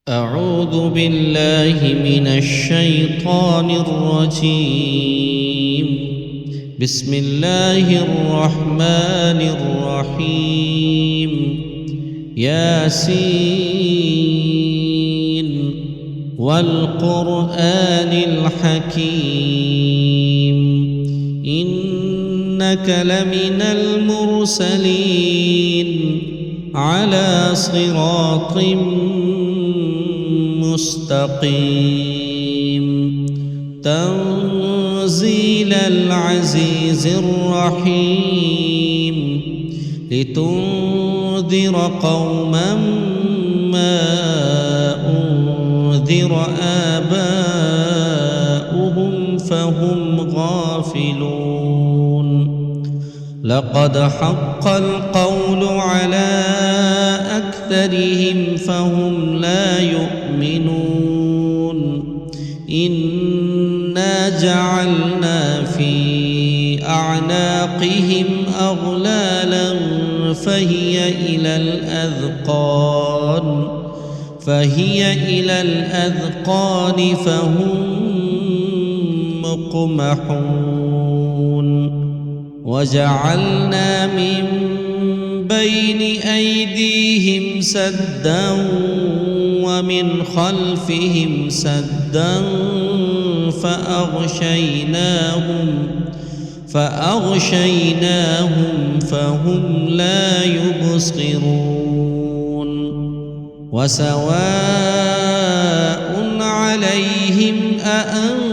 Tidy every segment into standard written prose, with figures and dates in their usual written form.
أعوذ بالله من الشيطان الرجيم. بسم الله الرحمن الرحيم. ياسين والقرآن الحكيم إنك لمن المرسلين على صراط مستقيم تنزيل العزيز الرحيم لتنذر قوما ما أنذر آباؤهم فهم غافلون. لقد حق القول على أكثرهم فهم لا يؤمنون. إنا جعلنا في أعناقهم أغلالا فهي إلى الأذقان فهم مقمحون. وجعلنا من بين أيديهم سدا ومن خلفهم سدا فأغشيناهم فهم لا يبصرون. وسواء عليهم أأنذرتهم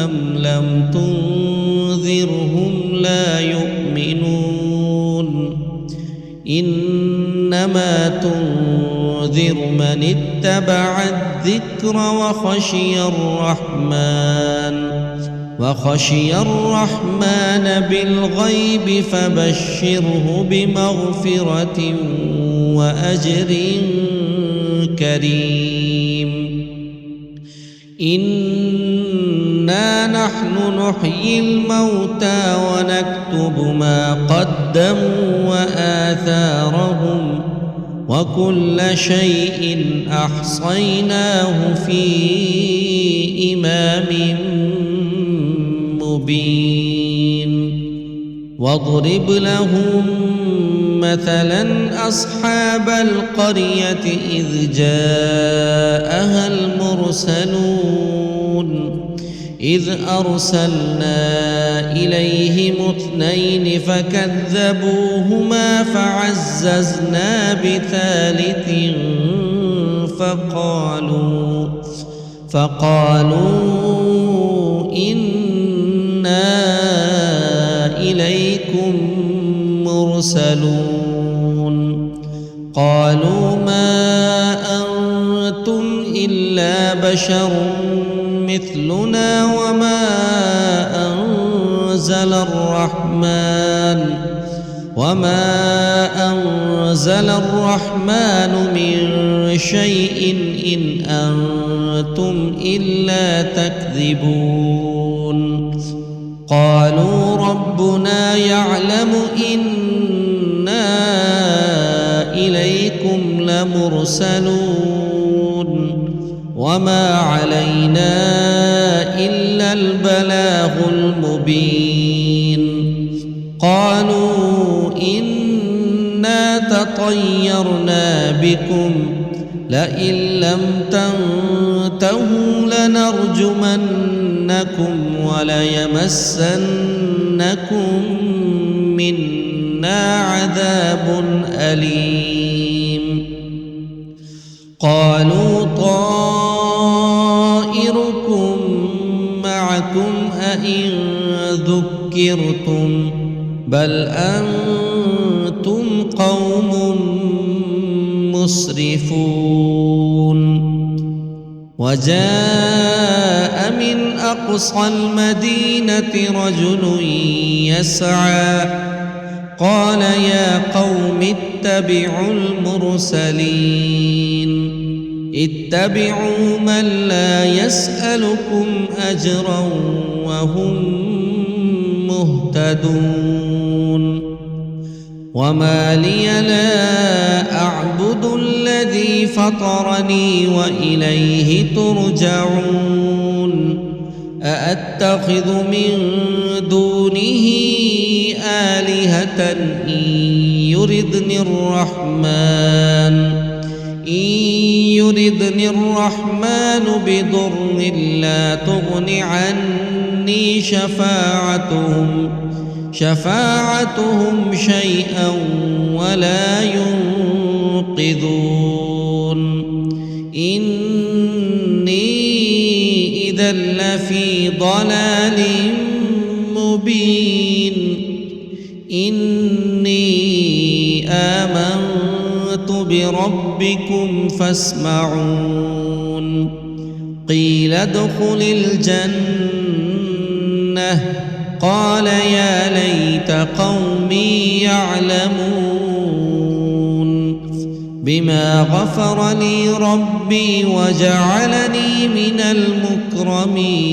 أم لم تنذرهم لا يؤمنون. إنما تنذر من اتبع الذكر وخشي الرحمن بالغيب فبشره بمغفرة وأجر كريم. إنا نحن نحيي الموتى ونكتب ما قدموا وآثارهم وكل شيء أحصيناه في إمام مبين. واضرب لهم مثلا أصحاب القرية إذ جاءها المرسلون إذ أرسلنا إليهم 2 فكذبوهما فعززنا بثالث فقالوا إنا إليكم مرسلون. قالوا ما أنتم إلا بشر مثلنا وما أنزل الرحمن من شيء إن أنتم إلا تكذبون. قالوا ربنا يعلم إنا إليكم لمرسلون وما علينا إلا البلاغ المبين. قالوا إنا تطيرنا بكم لئن لم تنتهوا لنرجمنكم وليمسنكم منا عذاب أليم. قالوا طائركم معكم أئن ذكرتم بل أنتم قوم مسرفون. وجاء من أقصى المدينة رجل يسعى قال يا قوم اتبعوا المرسلين اتبعوا من لا يسألكم أجرا وهم مهتدون. وما لي لا أعبد الذي فطرني وإليه ترجعون أأتخذ من دونه آلهة إن يردني الرحمن بضر لا تغن عني شفاعتهم شيئا ولا ينقذون إني إذا لفي ضلال مبين إني آمنت بربكم فاسمعون قيل ادخل الجنة قال يا ليت قومي يعلمون بما غفر لي ربي وجعلني من المكرمين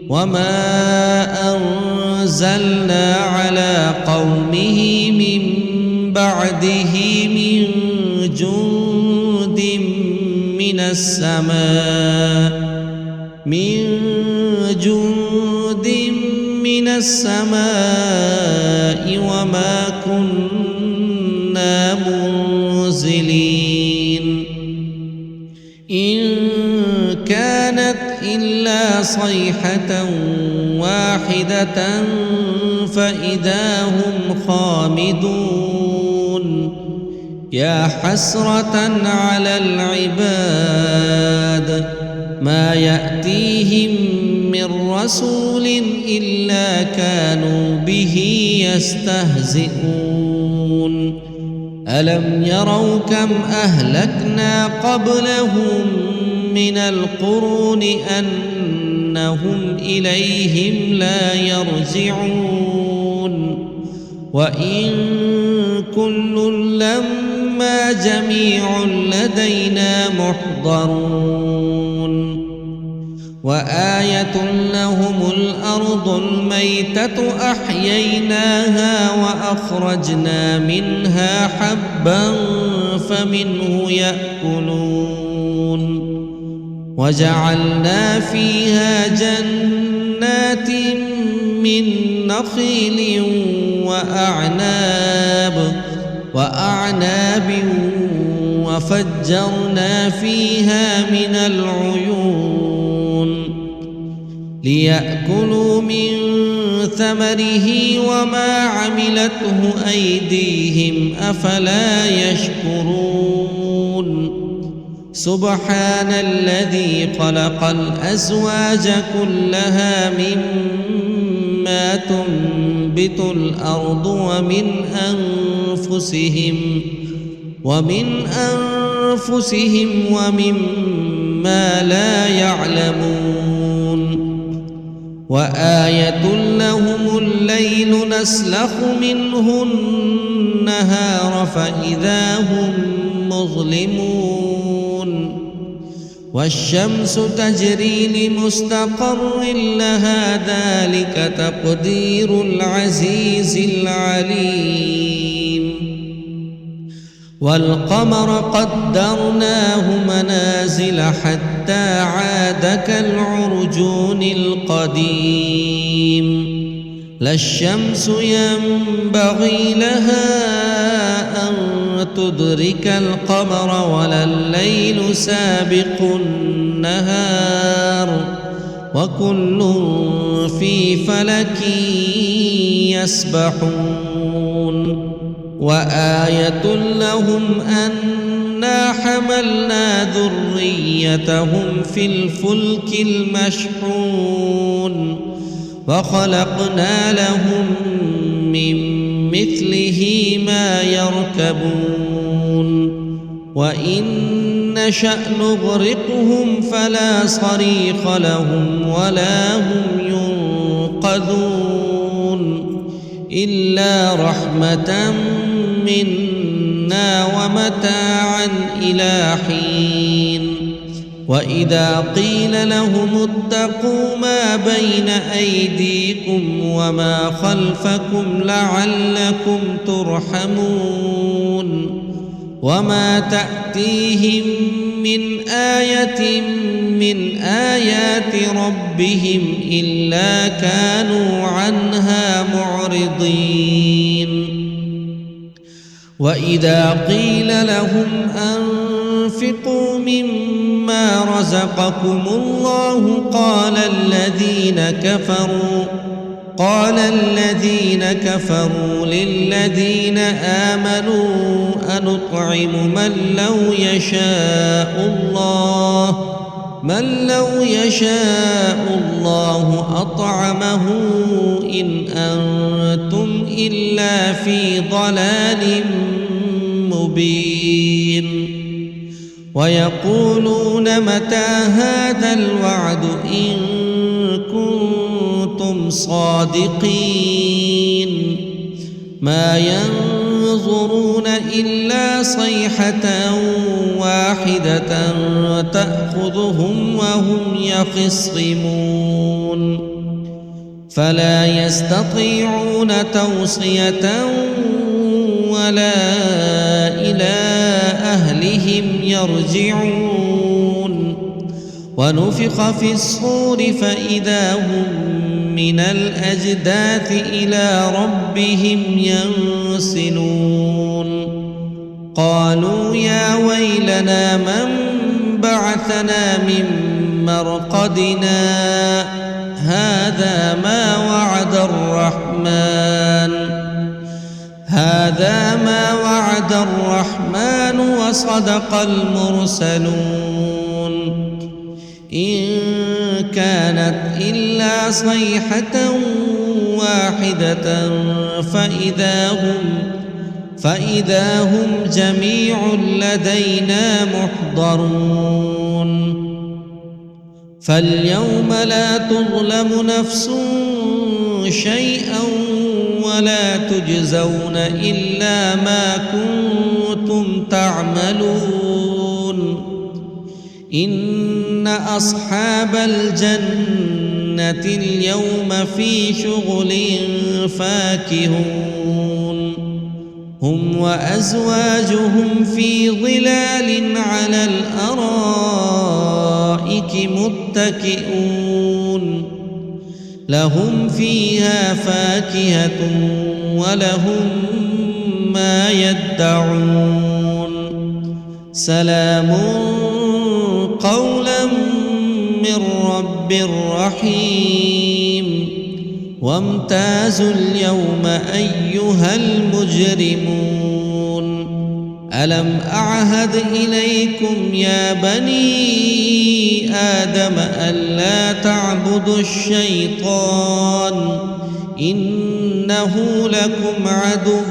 وما أنزلنا على قومه من بعده من جند من السماء وما كنا منزلين إن كانت إلا صيحة واحدة فإذا هم خامدون يا حسرة على العباد ما يأتيهم من رسول إلا كانوا به يستهزئون ألم يروا كم أهلكنا قبلهم من القرون أنهم إليهم لا يرجعون وإن كل لما جميع لدينا محضرون وآية لهم الأرض الميتة أحييناها وأخرجنا منها حبا فمنه يأكلون وجعلنا فيها جنات من نخيل وأعناب وفجرنا فيها من العيون ليأكلوا من ثمره وما عملته أيديهم أفلا يشكرون سبحان الذي خلق الأزواج كلها مما تنبت الأرض ومن أنفسهم ومما لا يعلمون وآية لهم الليل نسلخ منه النهار فإذا هم مظلمون والشمس تجري لمستقر لها ذلك تقدير العزيز العليم والقمر قدرناه منازل حتى عاد كالعرجون القديم لا الشمس ينبغي لها أن تدرك القمر ولا الليل سابق النهار وكل في فلك يسبحون وآية لهم أنا حملنا ذريتهم في الفلك المشحون وخلقنا لهم من مثله ما يركبون وإن نشأ نغرقهم فلا صريخ لهم ولا هم ينقذون إلا رحمة منا ومتاعا إلى حين وإذا قيل لهم اتقوا ما بين أيديكم وما خلفكم لعلكم ترحمون وما تأتيهم من آية من آيات ربهم إلا كانوا عنها معرضين وإذا قيل لهم أنفقوا مما رزقكم الله قال الذين كفروا للذين آمنوا أنطعم من لو يشاء الله أطعمه إن أنتم إلا في ضلال مبين ويقولون متى هذا الوعد إن كنتم صادقين ما ينظرون إلا صيحة واحدة تأخذهم وهم يخصمون فلا يستطيعون توصية ولا إلى أهلهم يرجعون ونفخ في الصور فإذا هم من الأجداث إلى ربهم ينسلون قالوا يا ويلنا من بعثنا من مرقدنا هذا ما وعد الرحمن وصدق المرسلون إن كانت إلا صيحة واحدة فإذا هم جميع لدينا محضرون فاليوم لا تظلم نفس شيئا ولا تجزون إلا ما كنتم تعملون إن أصحاب الجنة اليوم في شغل فاكهون هم وأزواجهم في ظلال على الأرائك متكئون لهم فيها فاكهة ولهم ما يدعون سلام قولا من رب رحيم وامتازوا اليوم أيها المجرمون ألم أعهد إليكم يا بني آدم ألا تعبدوا الشيطان إنه لكم عدو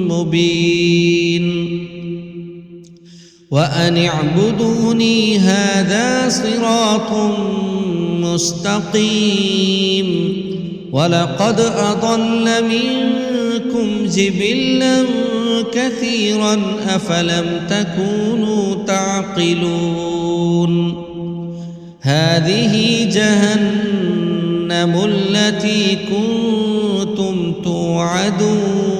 مبين وأن اعبدوني هذا صراط مستقيم ولقد أضل منكم جبلا كثيرا أفلم تكونوا تعقلون هذه جهنم التي كنتم توعدون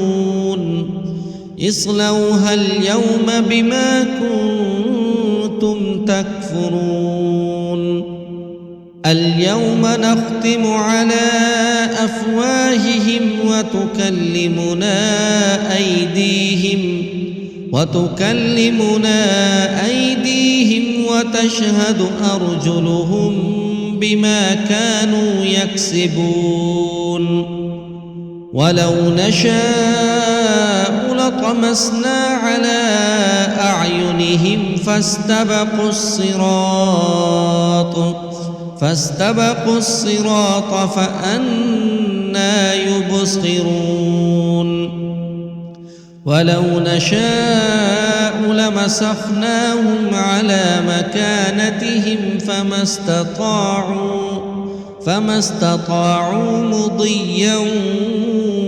اصلوها اليوم بما كنتم تكفرون اليوم نختم على أفواههم وتكلمنا أيديهم وتشهد أرجلهم بما كانوا يكسبون ولو نشاء لطمسنا على أعينهم فاستبقوا الصراط فأنى يبصرون ولو نشاء لمسخناهم على مكانتهم فما استطاعوا مضيا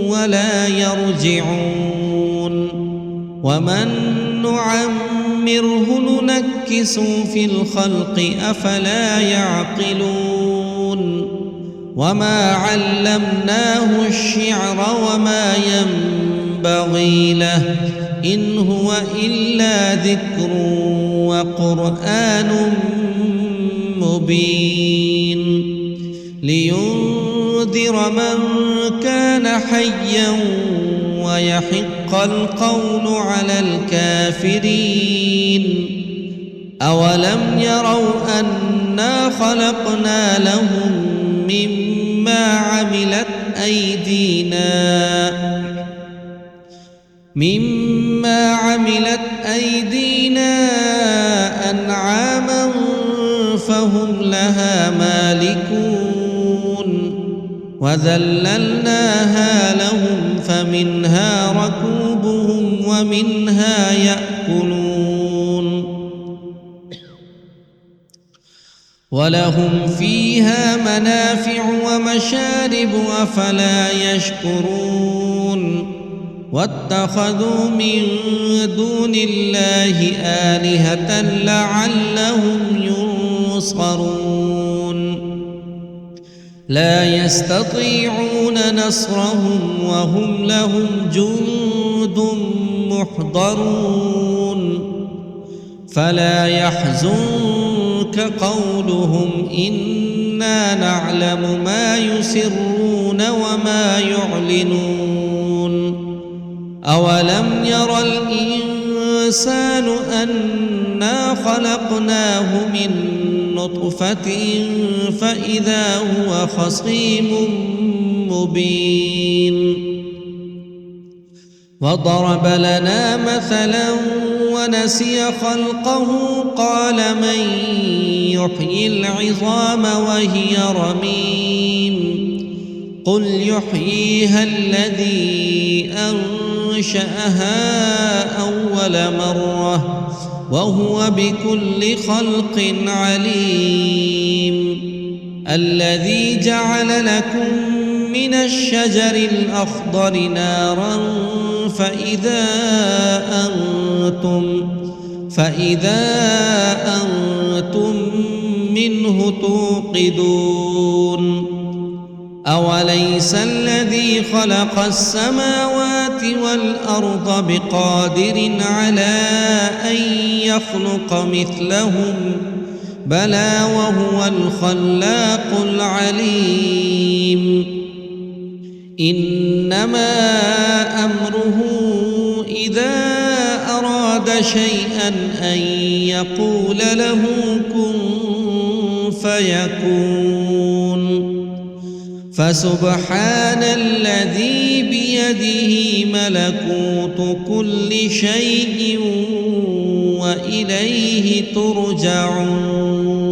ولا يرجعون ومن نعمره نعمره ننكسه في الخلق أفلا يعقلون وما علمناه الشعر وما ينبغي له إن هو إلا ذكر وقرآن مبين لينذر من كان حيا ويحق القول على الكافرين أولم يروا أنا خلقنا لهم مما عملت أيدينا أنعاما فهم لها مالكون وذللناها لهم فمنها ركوبهم ومنها يأكلون ولهم فيها منافع ومشارب أفلا يشكرون واتخذوا من دون الله آلهة لعلهم ينصرون لا يستطيعون نصرهم وهم لهم جند محضرون فلا يحزنك قولهم إنا نعلم ما يسرون وما يعلنون أولم ير الإنسان أنا خلقناه من نطفة فإذا هو خصيم مبين وضرب لنا مثلا ونسي خلقه قال من يحيي العظام وهي رميم قل يحييها الذي أنشأها أول مرة وهو بكل خلق عليم الذي جعل لكم من الشجر الأخضر نارا فإذا أنتم منه توقدون أوليس الذي خلق السماوات والأرض بقادر على أن يخلق مثلهم بلى وهو الخلاق العليم إنما أمره إذا أراد شيئا أن يقول له كن فيكون فسبحان الذي بيده ملكوت كل شيء وإليه ترجعون